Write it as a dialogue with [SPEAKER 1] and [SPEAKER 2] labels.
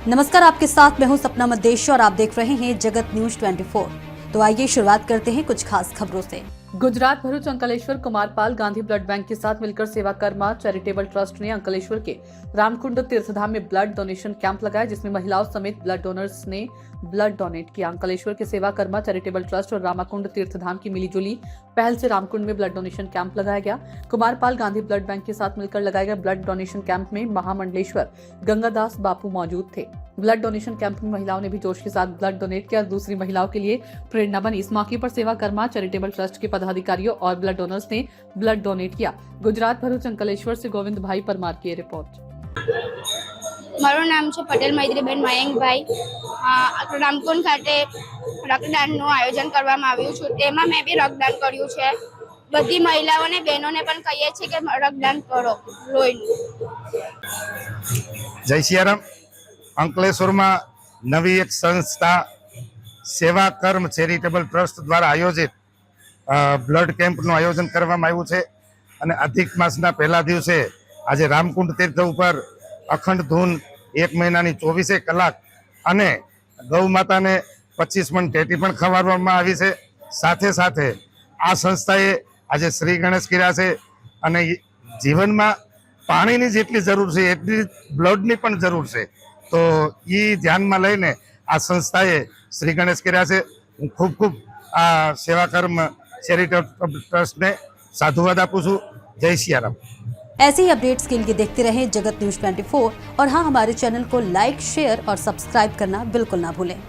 [SPEAKER 1] नमस्कार, आपके साथ मैं हूं सपना मदेश और आप देख रहे हैं जगत न्यूज 24। तो आइए शुरुआत करते हैं कुछ खास खबरों से। गुजरात भरूच अंकलेश्वर कुमारपाल गांधी ब्लड बैंक के साथ मिलकर सेवा कर्मा चैरिटेबल ट्रस्ट ने अंकलेश्वर के रामकुंड तीर्थधाम में ब्लड डोनेशन कैंप लगाया, जिसमें महिलाओं समेत ब्लड डोनर्स ने ब्लड डोनेट किया। अंकलेश्वर के सेवा कर्मा चैरिटेबल ट्रस्ट और रामाकुंड तीर्थधाम की मिलीजुली पहल से रामकुंड में ब्लड डोनेशन कैंप लगाया गया। कुमारपाल गांधी ब्लड बैंक के साथ मिलकर लगाए गए ब्लड डोनेशन कैंप में महामंडलेश्वर गंगादास बापू मौजूद थे। ब्लड डोनेशन कैंप में महिलाओं ने भी जोश के साथ ब्लड डोनेट किया, दूसरी महिलाओं के लिए प्रेरणा बनी। इस मौके पर सेवा कर्मा चैरिटेबल ट्रस्ट के पदाधिकारियों और ब्लड डोनर्स ने ब्लड डोनेट किया। गुजरात भरूच अंकलेश्वर से गोविंद भाई परमार की रिपोर्ट।
[SPEAKER 2] મારું નામ છે પટેલ મૈત્રીબેન મયંકભાઈ। રામકુંડ ખાતે રક્તદાનનું આયોજન કરવામાં આવ્યું છે, તેમાં મેં બી રક્તદાન કર્યું છે। બધી મહિલાઓને બહેનોને પણ કહીએ છીએ કે રક્તદાન કરો લોહીનું।
[SPEAKER 3] જય સિયારામ। અંકલેશ્વરમાં નવી એક સંસ્થા સેવા કર્મ ચેરિટેબલ ટ્રસ્ટ દ્વારા આયોજિત બ્લડ કેમ્પનું આયોજન કરવામાં આવ્યું છે અને અધિક માસના પહેલા દિવસે આજે રામકુંડ તીર્થ ઉપર અખંડ ધૂન 1 મહિનાની 24 કલાક અને ગૌ માતાને 25 મણ ટેટી પણ ખવડાવવામાં આવી છે। સાથે સાથે આ સંસ્થાએ આજે શ્રી ગણેશ કર્યા છે અને જીવનમાં પાણીની જેટલી જરૂર છે એટલી બ્લડની પણ જરૂર છે, તો એ ધ્યાનમાં લઈને આ સંસ્થાએ શ્રી ગણેશ કર્યા છે। હું ખૂબ ખૂબ આ સેવા કર્મ ચેરિટેબલ ટ્રસ્ટને સાધુવાદ આપું છું। જય સિયારામ।
[SPEAKER 1] ऐसे ही अपडेट्स के लिए देखते रहें जगत न्यूज 24 और हाँ, हमारे चैनल को लाइक, शेयर और सब्सक्राइब करना बिल्कुल ना भूलें।